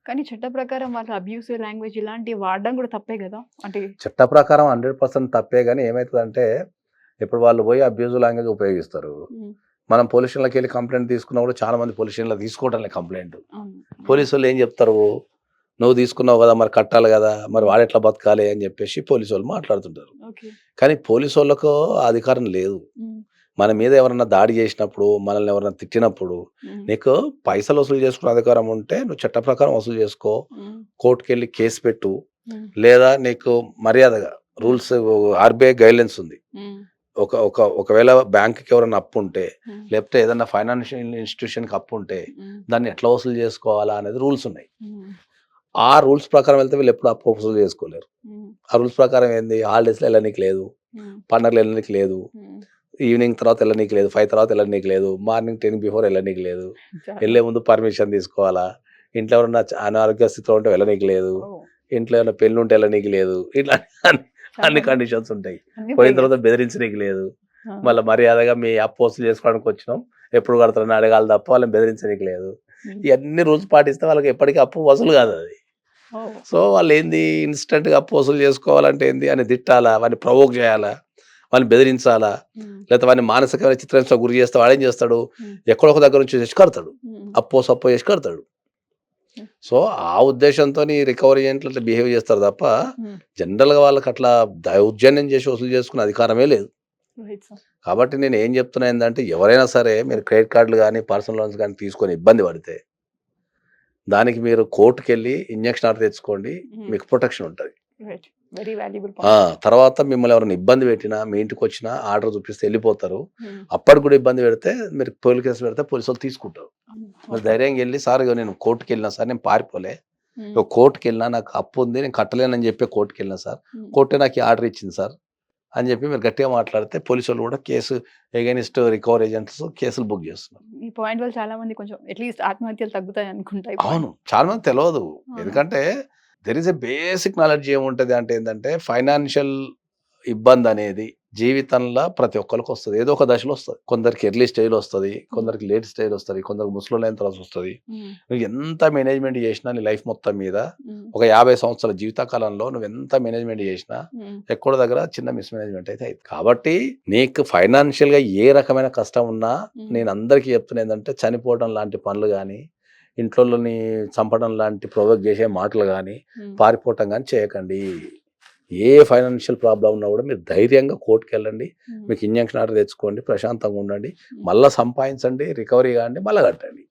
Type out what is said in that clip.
కానీ చట్ట ప్రకారం వాళ్ళు అబ్యూసివ్ లాంగ్వేజ్ ఇలాంటివి వాడడం కూడా తప్పే గదా! అంటే చట్ట ప్రకారం 100% తప్పే గాని ఏమైతదంటే, ఇప్పుడు వాళ్ళు పోయి అబ్యూజివ్ లాంగ్వేజ్ ఉపయోగిస్తారు. హ్మ్. మనం పోలీస్ స్టేషన్‌లోకెళ్ళి కంప్లెయింట్ తీసుకున్నా కూడా చాలా మంది పోలీస్ స్టేషన్‌లో తీసుకోవటం లేదు కంప్లెయింట్. అవును. హ్మ్. పోలీసోళ్ళు ఏం చెప్తారు, "నువ్వు తీసుకున్నావు గదా! మరి కట్టాలి గదా! మరి హ్మ్. వాడెట్లా బతకాలి" అని చెప్పేసి పోలీసోళ్ళు మాట్లాడుతుంటారు. ఓకే. కానీ పోలీసోళ్ళకు ఆ అధికారం లేదు. హ్మ్. మన మీద ఎవరన్నా దాడి చేసినప్పుడు, మనల్ని ఎవరైనా తిట్టినప్పుడు, హ్మ్. నీకు పైసలు వసూలు చేసుకునే అధికారం ఉంటే నువ్వు చట్ట ప్రకారం వసూలు చేసుకో. హ్మ్. కోర్ట్‌కెళ్ళి కేస్ పెట్టు. హ్మ్. లేదా నీకు మర్యాదగా హ్మ్. రూల్స్ ఆర్‌బీఐ గైడ్‌లైన్స్ ఉంది. హ్మ్. ఒకవేళ బ్యాంక్‌కి ఎవరైనా అప్పుంటే, హ్మ్. లేకపోతే ఏదన్నా ఫైనాన్షియల్ ఇన్‌స్టిట్యూషన్‌కి అప్పుంటే, హ్మ్. దాన్ని ఎట్లా వసూలు చేసుకోవాలా అనేది రూల్స్ ఉన్నాయి. హ్మ్. ఆ రూల్స్ ప్రకారం వెళ్తే వీళ్ళెప్పుడు అప్పు వసూలు చేసుకోలేరు. హ్మ్. ఆ రూల్స్ ప్రకారం ఏంది, హాలిడేస్‌లో ఎళ్ళనీకి లేదు. హ్మ్. పండగలు ఎళ్ళనీకి లేదు. హ్మ్. ఈవినింగ్ తర్వాత ఎళ్ళనీకి లేదు. 5 తర్వాత ఎళ్ళనీకి లేదు. మార్నింగ్ 10 బిఫోర్ ఎళ్ళనీకి లేదు. చాలా. ఎళ్ళే ముందు పర్మిషన్ తీసుకోవాలా. ఇంట్లో ఎవరన్నా అనారోగ్య స్థితిలో ఉంటే వెళ్ళనీకి లేదు. ఓహ్! ఇంట్లో ఏమైనా పెళ్ళుంటే ఎళ్ళనీకి లేదు. ఇట్లా అన్ని అన్ని చాలా కండిషన్స్ ఉంటాయి. అన్నీ పోయిన బ్రేక్ తర్వాత చేస్తారు. బెదిరించనీకి లేదు. ఆ! మళ్ళా మర్యాదగా మీ అప్పు వసూలు చేసుకోవడానికి వచ్చినాం. ఎప్పుడు కడతారని అడగాలి తప్ప వాళ్ళని బెదిరించనీకి లేదు. హ్మ్. ఇయన్నీ రూల్స్ పాటిస్తే వాళ్ళకి ఎప్పటికి అప్పు వసూలు కాదది. ఓహ్! సో, వాళ్ళేంది ఇన్‌స్టంట్‌గా అప్పు వసూలు చేసుకోవాలంటే ఏంది అని తిట్టాలా? వాడిని ప్రొవోక్ చేయాలా? వాడిని బెదిరించాలా? హ్మ్. లేకపోతే వాడిని మానసికమైన చిత్రహింసకు గురి చేస్తే వాడేం చేస్తాడు? హ్మ్. ఎక్కడో ఒక దగ్గర నుంచి తెచ్చి కడతాడు. హ్మ్. అప్పో సప్పో చేసి కడతాడు. హ్మ్. సో, ఆ ఉద్దేశంతోని రికవరీ ఏజెంట్లు అట్లా బిహేవ్ చేస్తారు తప్ప, హ్మ్. జనరల్‌గా వాళ్ళకట్లా దౌర్జన్యం చేసి వసూలు చేసుకునే అధికారమే లేదు. Right sir. కాబట్టి నేనేం చెప్తున్నా ఏందంటే, ఎవరైనా సరే మీరు క్రెడిట్ కార్డ్‌లు గాని, పర్సనల్ లోన్స్ గాని తీసుకొని ఇబ్బంది పడితే, దానికి మీరు కోర్ట్‌కెళ్ళి ఇంజెక్షన్ ఆర్డర్ తెచ్చుకోండి. హ్మ్. మీకు ప్రొటెక్షన్ ఉంటది. రైట్. వెరీ వాల్యుబుల్ ఆ! పాయింట్. తర్వాత మిమ్మల్ని ఎవరైనా ఇబ్బంది పెట్టినా, మీ ఇంటికొచ్చినా ఆర్డర్ చూపిస్తే ఎళ్ళిపోతారు. హ్మ్. అప్పటికి కూడా ఇబ్బంది పెడితే, మీరు పోలీస్ కేస్ పెడితే పోలీసోళ్ళు తీసుకుంటారు. హ్మ్. మీరు ఓకే. ధైర్యంగా ఎళ్లి, సార్ ఇగో నేను కోర్ట్‌కెళ్ళినా సార్, నేను పారిపోలే. హ్మ్. ఇగో కోర్ట్‌కెళ్ళినా నాకు అప్పుంది. నేను కట్టలేనని చెప్పే కోర్ట్‌కెళ్ళినా సార్. హ్మ్. కోర్టే నాకు ఈ ఆర్డర్ ఇచ్చింది సార్ అని చెప్పి మీరు గట్టిగా మాట్లాడితే పోలీసోళ్ళు కూడా కేసు ఎగైనిస్ట్ రికవరీ ఏజెంట్స్ కేసులు బుక్ చేస్తున్నారు. ఈ పాయింట్ వల్ల చాలా మంది కొంచెం అట్‌లీస్ట్ ఆత్మహత్యలు తగ్గుతాయి అనుకుంటా ఈ అవును. పాయింట్. చాలా మందికి తెలవదు. అవును. ఎందుకంటే there is a basic knowledge ఏముంటది అంటే ఏందంటే ఫైనాన్షియల్ ఇబ్బందనేది జీవితంలో ప్రతి ఒక్కళ్ళకొస్తది. ఏదో ఒక దశలో ఒస్తది. కొందరికి ఎర్లీ స్టేజ్‌లో ఒస్తది. హ్మ్. కొందరికి లేట్ స్టేజ్‌లో ఒస్తది. కొందరికి ముసలోళ్ళైన తర్వాత ఒస్తది. హ్మ్. నువ్వు ఎంత మేనేజ్‌మెంట్ జేసినా నీ లైఫ్ మొత్తం మీద హ్మ్. ఒక 50 సంవత్సరాల జీవిత కాలంలో నువ్వెంత మేనేజ్‌మెంట్ జేసినా హ్మ్. ఎక్కడో దగ్గర చిన్న మిస్‌మేనేజ్‌మెంట్ అయితే అయిద్ది. కాబట్టి నీకు ఫైనాన్షియల్‌గా ఏ రకమైన కష్టం ఉన్నా హ్మ్. నేను అందరికీ చెప్తున్నదేంటంటే చనిపోవడం లాంటి పనులు గాని, ఇంట్లోళ్ళని చంపడం లాంటి ప్రొవోక్ జేసే మాటలు గాని, హ్మ్. పారిపోవటం గాని చేయకండి. ఏ ఫైనాన్షియల్ ప్రాబ్లమ్ ఉన్నా గూడా మీరు ధైర్యంగా కోర్ట్‌కెళ్ళండి. హ్మ్. మీకు ఇంజంక్షన్ ఆర్డర్ తెచ్చుకోండి. ప్రశాంతంగా ఉండండి. హ్మ్. మళ్ళా సంపాదించండి. రికవరీ కాండి. మళ్ళా కట్టండి.